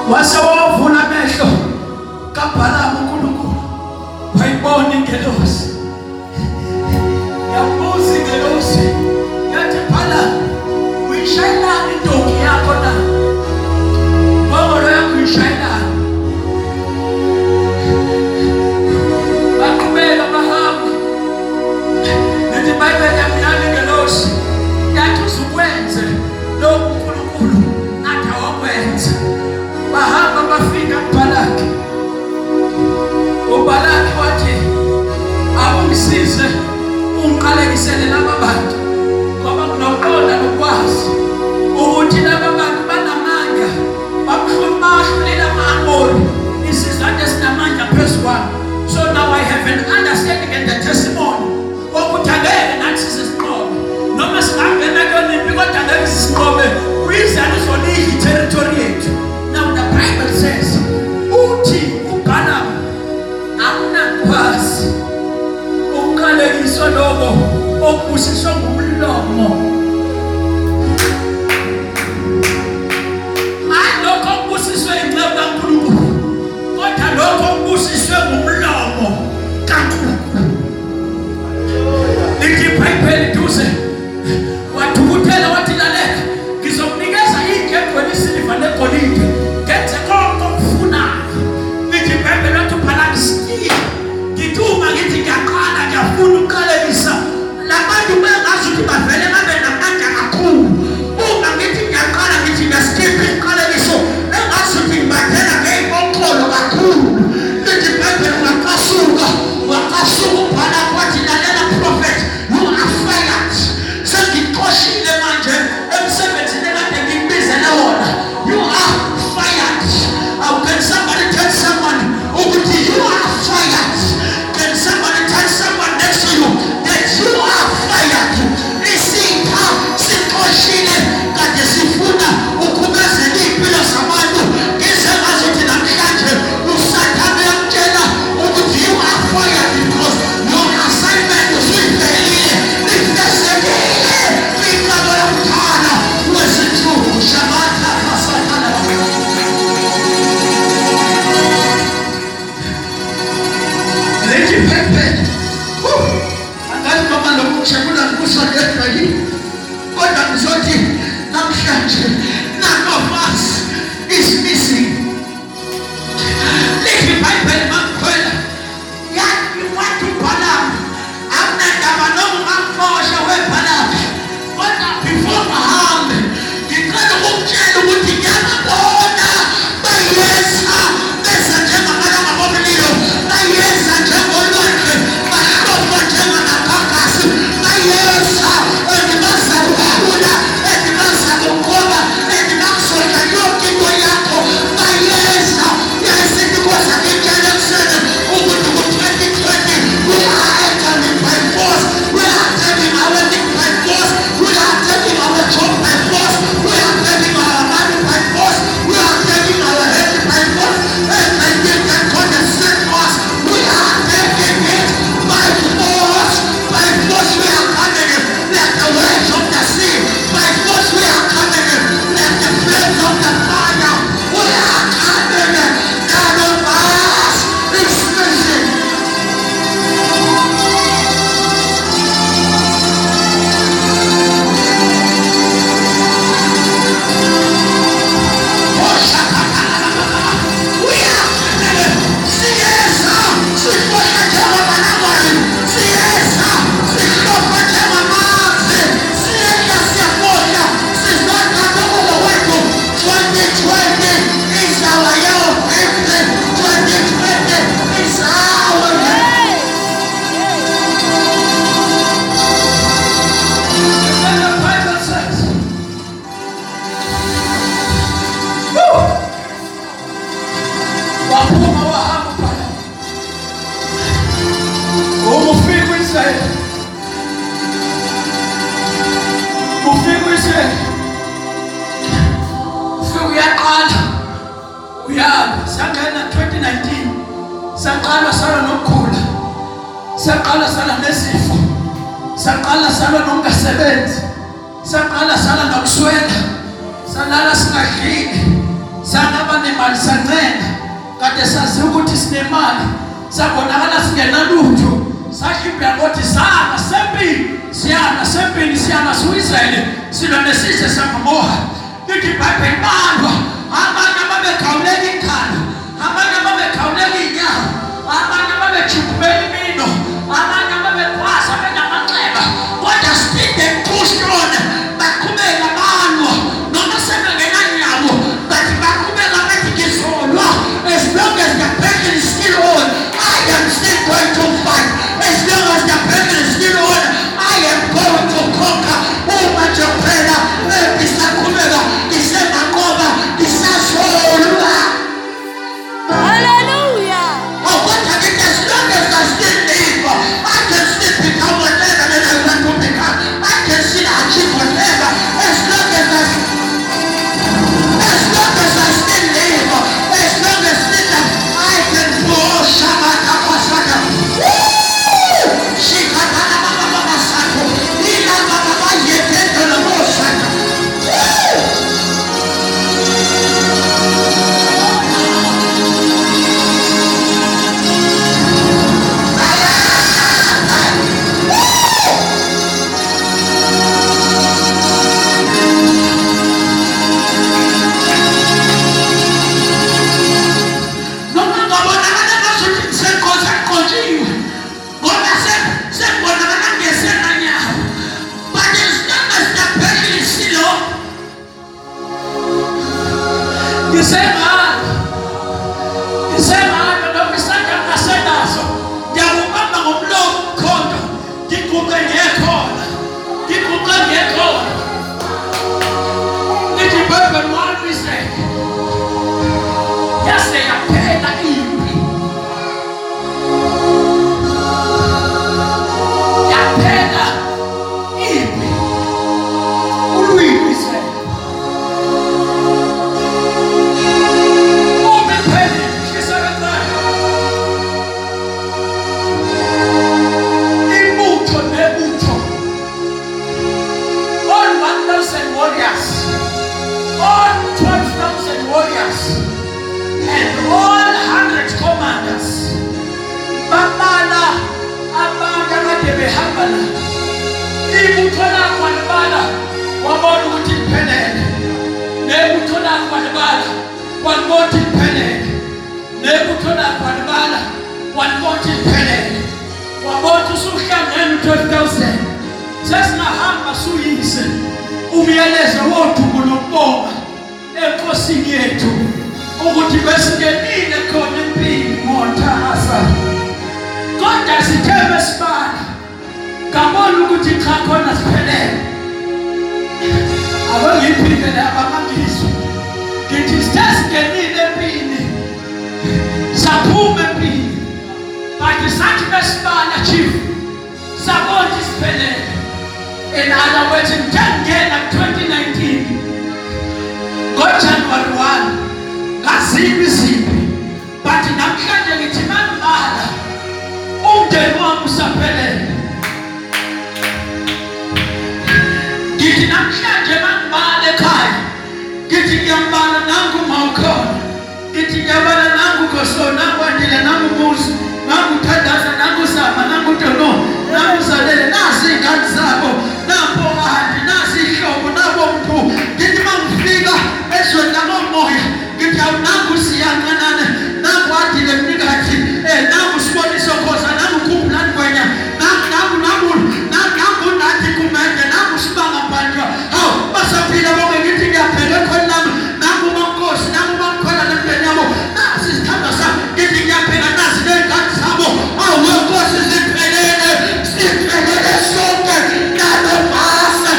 wase wavula amehlo kaBhalamu uNkulunkulu wayibona ingelosi. Yabuza ingelosi yathi, Bhalamu, uyishayelani intombi yakho na? Ngomolo yakho uyishayelani? Baqhubeka bahamba. Lithi iBhayibheli yamnyama ingelosi yathi uzukwenze lokhu uNkulunkulu athi awakwenza. Bahamba bafika kuBhalaki. uBhalaki wathi, awungisize ungiqalekisele laba bantu, ngoba nginoqonda nokwazi ukuthi laba bantu banamandla, bamhlulela ama-Amori isizathu esinamandla phezu kwabo. So now I have an understanding and the testimony wokuthi angeke nathi sisinqobe, noma singangena kuyona impi kodwa angeke sisinqobe kuyizalo zolidla i-territory yethu. Now the Bible says uthi uBhalamu akunakwazi ukuqalekiswa lokho okubusiswa ngumlomo. Lokho okubusiswe inceku kaNkulunkulu, kodwa lokho okubusiswe ngumlomo kaNkulunkulu. Lithi iBhayibheli duze wathukuthela wathi, lalela, ngizokunikeza inkembo nesiliva negolide, ngenze konke okufunayo. Lithi iBhayibheli wathi uBhalaki, ngithi uma ngithi ngiyaqala ngiyafuna ukuqalekisa labantu bengazi ukuthi bavele babe namandla kakhulu. Uma ngithi ngiyaqala ngithi ngiyaskipha iqalekiso bengazi ukuthi ngibadela ngey'boxolo kakhulu. Lithi iBhayibheli waqasuka uBhalaki wathi, lalela prophet, you are fired. Sengikuxoshile manje emsebenzini ekade ngikubizele wona. You are fired. Can somebody tell someone ukuthi you are fired? Can somebody tell someone next to you that you are fired? Isitha sixoshile kade sifuna ukubezela iy'mpilo zabantu. Ngize ngazothi namhlanje uSathane uyakutshela ukuthi you are fired because your assignment usuyiphelile, lifezekile kwinqabo yomthana wezithungu. Shabatha kaSathane. Lithi iBhayibheli, angazi noma lokujabula kusondezwa yini, kodwa ngizothi namhlanje none of us is missing. Lithi iBhayibheli makukhwela yathi wathi uBhalamu akunandaba noma ungamxosha weBhalaki, kodwa before bahambe ngicela ukukutshela ukuthi ngiyababona bayeza beza njengamalanga bomlilo, bayeza njengolwandle, bahlofa njengamagagasi, bayeza bazakukhula, bazakugoba, bakusoja yonke into yakho, bayeza. Yasithi koza ngitshela ekuseni ukuthi ku-2020 we are entering by force, we are taking our wedding by force, we are taking our job by force, we are taking our money by force, we are taking our health by force. Everything that God has sent us, we are taking it by force. By force we are coming like the waves of the sea. By force we are coming like the flames of the fire. We are coming. None of us is missing. We are coming. Siesa, sifoka njema manamari. Siesa, sifoka njema mazi. Siesa siafoka, sifoka ndogo wetu. 2020 is our year of victory. 2020 is our year. And the Bible says, waphuma wahamba uBhalaki. Ufika u-Israyeli, ufika uyaqala uyaba. Sangena 2019 saqala sala nokukhula, saqala sala nezifo, saqala sala nokungasebenzi, saqala sala nokuswela, salala singadlile, sanaba mali sancenga kade sazi ukuthi sinemali sabonakala singenalutho sakhipha ngothi sana sempini siyana suIsrael silo nesizwe samamoha lithi iBhayibheli balwa abanye ababekhawuleka ikhanda abanye ababekhawuleka inyawo abanye ababechukubela imino abanye ababekwasa benamanceba kodwa still they pushed on baqhubeka balwa noma sebengenanyabo but baqhubeka bathi ngizolwa as long as the battle is still on I am still going to fight as long as the battle is still on I am going to conquer uma Jehovah bisaqhubeka isemanqoba isashona. Hallelujah. Oh, what I mean, as long as I still live, I can still become whatever that I want to become. I can still achieve whatever as long as I still live, as long as I can do Shabbat Pasaka. Shikatana Baba Masako. Ila Baba Yekendo la Mosaka. Umyalezo wothuku lokubonga enkosini yethu ukuthi besingenile khona empini ngothasa kodwa sithebe sibala ngabona ukuthi cha khona siphelele abangiphinde labamangizwe ngithi sisingenile empini saphuma empini bathi sathi besibala chief sabona siphelele. In other words, in January 2019, God January 1, Kazibi, but in Amkanja, it's not bad. Umde wangu sapele. Giti Amkanja mbale kai. Giti nyambala nangu maukona. Giti nyambala nangu koso, nangu anjile, nangu musu, nangu tadaza, nangu sama, nangu tono, nangu salele, nasi kansabo. Napo ahadi nasi shobo napo mpu giti mamfika esho namo moya giti au nangu siyanga nane napo atile mnigati namu sponi sokosa namu kumlan kwenya namu nati kumende namu subanga panjwa hao masapila bonge giti ya pele kwa namu mangosi namu mangola na mpenyamo nasi stamasa giti ya pele nasi dekati sabo au wakosi zipelele soke nado pasa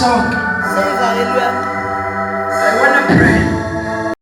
sonke.